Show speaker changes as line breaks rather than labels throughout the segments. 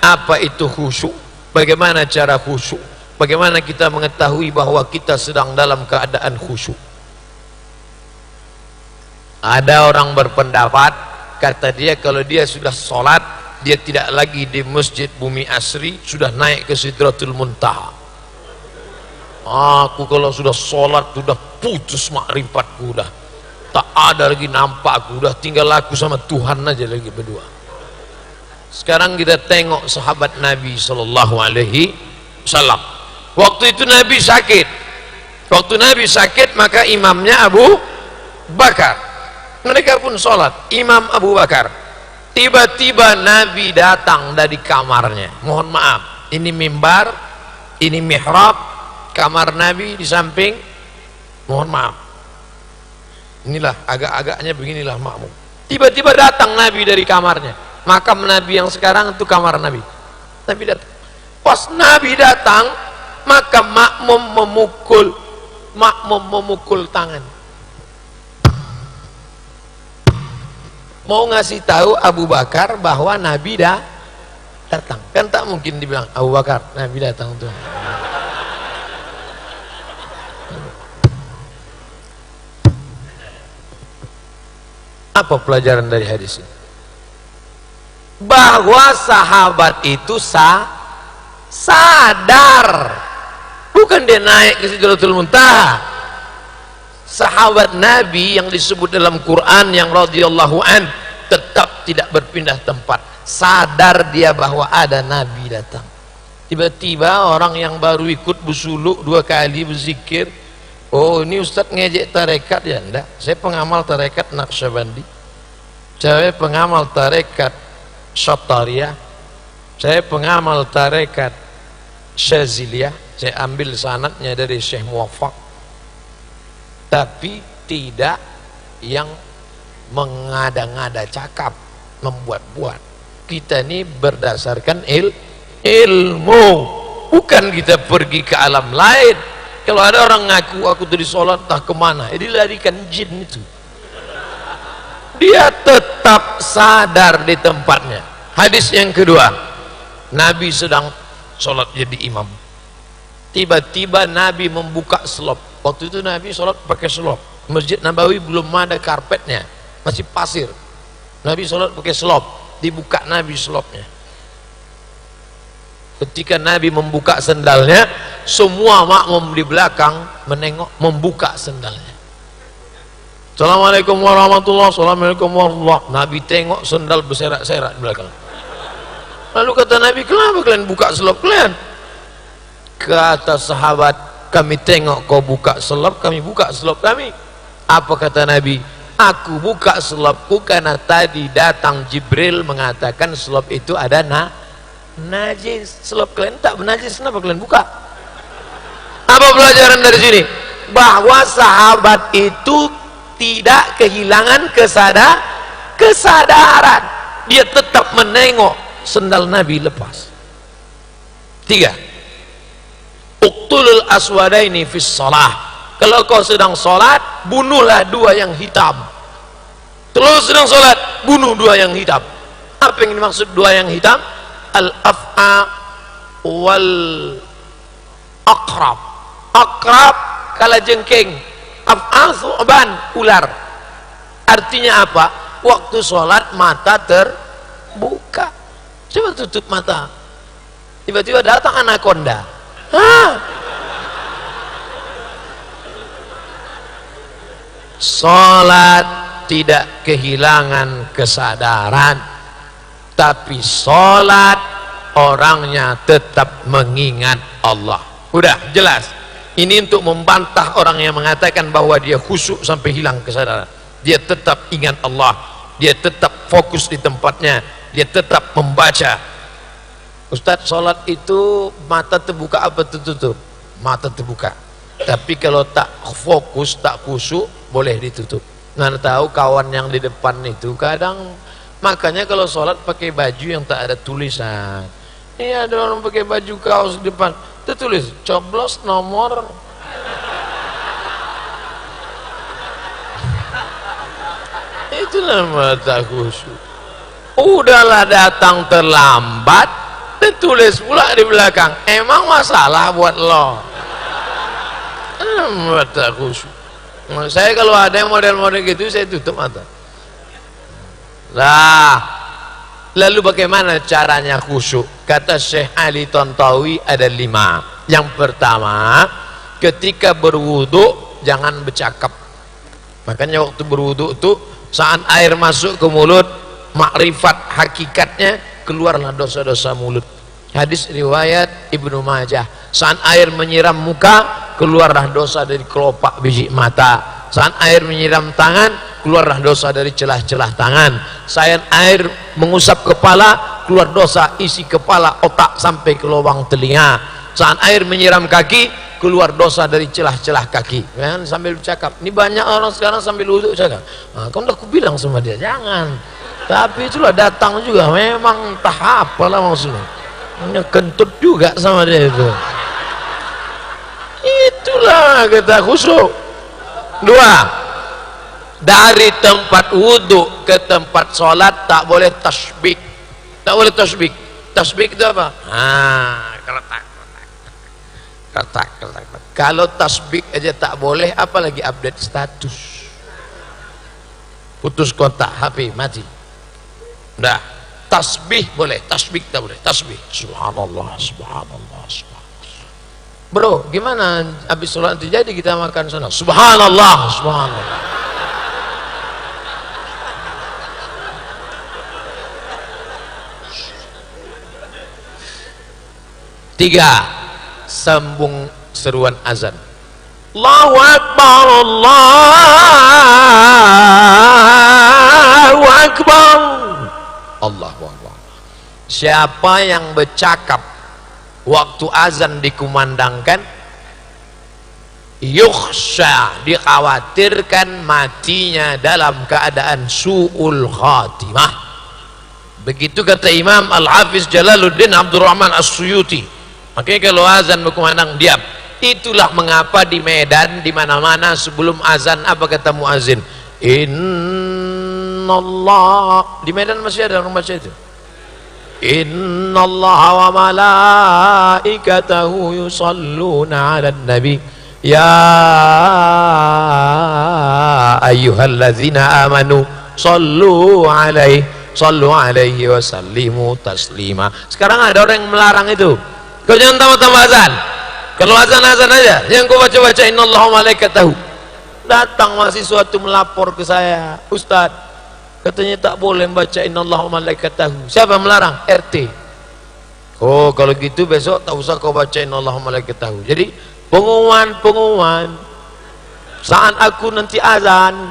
Apa itu khusyuk? Bagaimana cara khusyuk? Bagaimana kita mengetahui bahwa kita sedang dalam keadaan khusyuk? Ada orang berpendapat, kata dia, kalau dia sudah sholat, dia tidak lagi di masjid Bumi Asri, sudah naik ke Sidratul Muntaha. Aku kalau sudah sholat, sudah putus makrifatku, udah tak ada lagi nampakku, udah tinggal aku sama Tuhan aja lagi berdua. Sekarang kita tengok sahabat Nabi Sallallahu Alaihi Wasallam. Waktu itu Nabi sakit. Waktu Nabi sakit, maka imamnya Abu Bakar. Mereka pun sholat. Imam Abu Bakar. Tiba-tiba Nabi datang dari kamarnya. Mohon maaf, ini mimbar, ini mihrab, kamar Nabi di samping. Mohon maaf. Inilah agak-agaknya beginilah makmum. Tiba-tiba datang Nabi dari kamarnya. Makam Nabi yang sekarang itu kamar Nabi. Nabi datang. Pas Nabi datang, maka makmum memukul tangan. Mau ngasih tahu Abu Bakar bahwa Nabi dah datang. Kan tak mungkin dibilang Abu Bakar, Nabi datang tuh. Apa pelajaran dari hadis ini? Bahwa sahabat itu sadar, bukan dia naik ke Sidratul Muntaha. Sahabat Nabi yang disebut dalam Quran yang radhiyallahu an tetap tidak berpindah tempat, sadar dia bahwa ada Nabi datang. Tiba-tiba orang yang baru ikut bersuluk 2 kali berzikir, oh ini Ustadz ngejek tarekat, ya enggak, saya pengamal tarekat Naqsyabandi, saya pengamal tarekat Syattariyah, saya pengamal tarekat Syaziliyah, saya ambil sanadnya dari Syekh Muwaffaq, tapi tidak yang mengada-ngada cakap, membuat-buat. Kita ini berdasarkan ilmu, bukan kita pergi ke alam lain. Kalau ada orang ngaku aku tadi sholat tak kemana, dilarikan jin itu. Dia tetap sadar di tempatnya. Hadis yang kedua, Nabi sedang sholat jadi imam. Tiba-tiba Nabi membuka selop. Waktu itu Nabi sholat pakai selop. Masjid Nabawi belum ada karpetnya, masih pasir. Nabi sholat pakai selop. Dibuka Nabi selopnya. Ketika Nabi membuka sendalnya, semua makmum di belakang menengok, membuka sendalnya. Assalamualaikum warahmatullahi wabarakatuh. Assalamualaikum warahmatullahi wabarakatuh. Nabi tengok sendal berserak-serak di belakang. Lalu kata Nabi, kenapa kalian buka selop kalian? Kata sahabat, kami tengok kau buka selop, kami buka selop kami. Apa kata Nabi? Aku buka selopku karena tadi datang Jibril mengatakan selop itu ada najis. Selop kalian tak bernajis, kenapa kalian buka? Apa pelajaran dari sini? Bahwa sahabat itu tidak kehilangan kesadaran. Dia tetap menengok sendal Nabi lepas. 3. Uqtulul aswadaini fis shalah. Kalau kau sedang sholat, bunuhlah 2 yang hitam. Kalau sedang sholat, bunuh 2 yang hitam. Apa yang dimaksud 2 yang hitam? Al-af'a wal aqrab. Aqrab kalajengking, af'a thu'ban, ular. Artinya apa? Waktu sholat mata terbuka. Coba tutup mata, tiba-tiba datang anaconda. Sholat tidak kehilangan kesadaran, tapi sholat orangnya tetap mengingat Allah. Udah jelas. Ini untuk membantah orang yang mengatakan bahwa dia khusyuk sampai hilang kesadaran. Dia tetap ingat Allah, dia tetap fokus di tempatnya, dia tetap membaca. Ustadz, sholat itu mata terbuka apa tertutup? Mata terbuka. Tapi kalau tak fokus, tak khusyuk, boleh ditutup. Nggak tahu kawan yang di depan itu kadang, makanya kalau sholat pakai baju yang tak ada tulisan. Iya, ada orang pakai baju kaos di depan tertulis coblos nomor. Itulah mata khusyuk. Udahlah datang terlambat, Ditulis pula di belakang, emang masalah buat lo. Mata khusyuk. Saya kalau ada yang model-model gitu saya tutup mata. Lah, lalu bagaimana caranya khusyuk? Kata Syekh Ali Tontawi ada 5. Yang pertama, ketika berwudu jangan bercakap. Makanya waktu berwudu itu saat air masuk ke mulut, makrifat hakikatnya keluarlah dosa-dosa mulut. Hadis riwayat Ibnu Majah. Saat air menyiram muka, keluarlah dosa dari kelopak biji mata. Saat air menyiram tangan, keluarlah dosa dari celah-celah tangan. Saat air mengusap kepala, keluar dosa isi kepala, otak sampai ke lubang telinga. Saat air menyiram kaki, keluar dosa dari celah-celah kaki. Kan sambil bercakap. Ini banyak orang sekarang sambil wudhu cakap. Nah, kan udah aku bilang sama dia, jangan. Tapi itulah datang juga, memang tahap apalah maksudnya. Kentut juga sama dia itu. Itulah kita khusyuk. 2, dari tempat wudhu ke tempat sholat tak boleh tasbih. Tak boleh tasbih. Tasbih itu apa? Ketak. Kalau tasbih aja tak boleh, apalagi update status. Putus kontak HP mati. Dah, tasbih boleh, tasbih tak boleh. Tasbih, subhanallah, subhanallah, subhanallah. Bro, gimana habis sholat itu jadi kita makan sana? Subhanallah, subhanallah. Tiga, sambung seruan azan. Allahu Akbar, Allahu Akbar. Allahu Akbar. Siapa yang bercakap waktu azan dikumandangkan, yukhsha, dikhawatirkan matinya dalam keadaan su'ul khatimah. Begitu kata Imam Al-Hafiz Jalaluddin Abdurrahman As-Suyuti. Makanya kalau azan berkumandang diam. Itulah mengapa di Medan di mana-mana sebelum azan apa kata muazin? Innallah. Di Medan masih ada orang baca itu. Innallaha wa malaikatahu yusalluna 'alan nabi ya ayyuhalladzina amanu sallu alaihi wa sallimu taslima. Sekarang ada orang yang melarang itu. Kau jangan tambah-tambah azan. Kalau azan-azan aja, yang kau baca-baca innallaha wa malaikatahu. Datang mahasiswa itu melapor ke saya, Ustaz, katanya tak boleh baca innallaha wa malaikatahu. Siapa melarang? RT. Oh, kalau gitu besok tak usah kau baca innallaha wa malaikatahu. Jadi pengumuman saat aku nanti azan,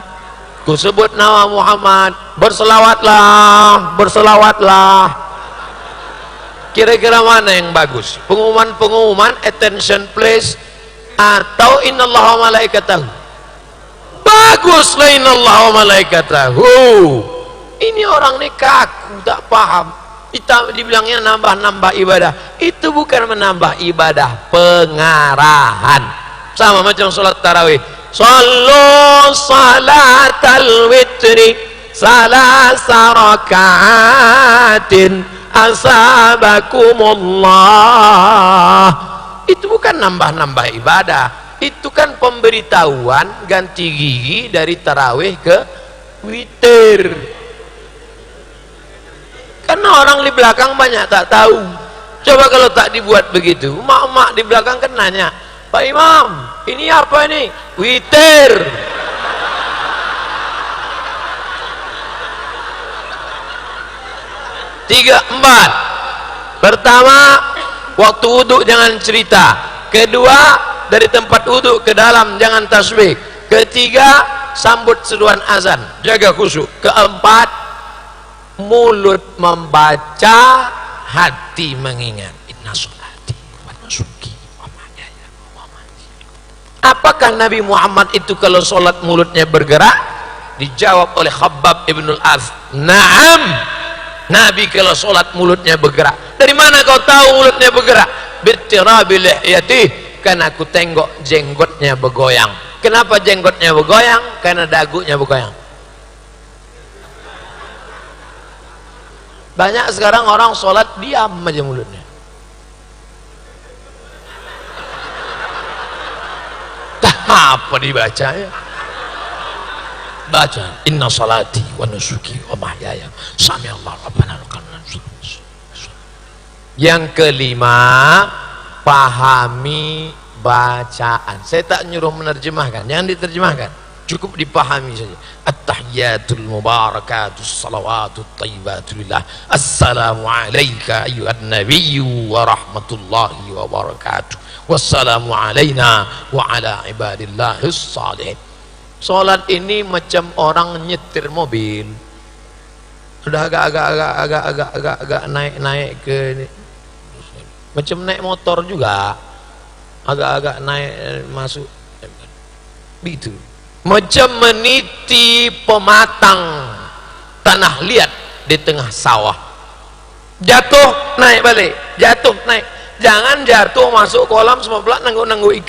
ku sebut nama Muhammad, berselawatlah. Kira-kira mana yang bagus? Pengumuman attention please atau innallaha wa malaikatahu? Baguslah innallaha wa malaikatahu. Ini orang ini kaku, tak paham. Kita dibilangnya nambah-nambah ibadah. Itu bukan menambah ibadah, pengarahan. Sama macam sholat tarawih. Sallu salatal witri salasa raka'atin asabakumullah. Itu bukan nambah-nambah ibadah, itu kan pemberitahuan ganti gigi dari tarawih ke witir. Karena orang di belakang banyak tak tahu. Coba kalau tak dibuat begitu, mak-mak di belakang kan nanya, Pak Imam, ini apa ini? Witir. Tiga, empat. Pertama, waktu wudhu jangan cerita. Kedua, dari tempat wudhu ke dalam jangan tasbih. Ketiga, sambut seruan azan, jaga khusyuk. Keempat, mulut membaca, hati mengingat. Inna sholati wa nusuki wa mahyaya wa mamati. Apakah Nabi Muhammad itu kalau sholat mulutnya bergerak? Dijawab oleh Khabbab ibn al-Arth, na'am. Nabi kalau sholat mulutnya bergerak. Dari mana kau tahu mulutnya bergerak? Bittirabi lihyatih, karena aku tengok jenggotnya bergoyang. Kenapa jenggotnya bergoyang? Karena dagunya bergoyang. Banyak sekarang orang sholat diam aja mulutnya. Apa dibaca ya? Baca inna salati wa nusuki wa mahyaya sami Allah rabbana lakal hamd. Yang kelima, pahami bacaan. Saya tak nyuruh menerjemahkan, jangan diterjemahkan, cukup dipahami saja. At-tahiyatul mubarakatus salawatut thayyibatulillah. Assalamu alayka ayyuhan nabiyyu wa rahmatullahi wa barakatuh. Wassalamu alayna wa ala ibadillahis salihin. Salat ini macam orang nyetir mobil. Udah agak naik ke ini. Macam naik motor juga. Agak naik masuk. Begitu. Macam meniti pematang tanah liat di tengah sawah. Jatuh naik balik, jatuh naik. Jangan jatuh masuk kolam semua pelak nanggu ikan.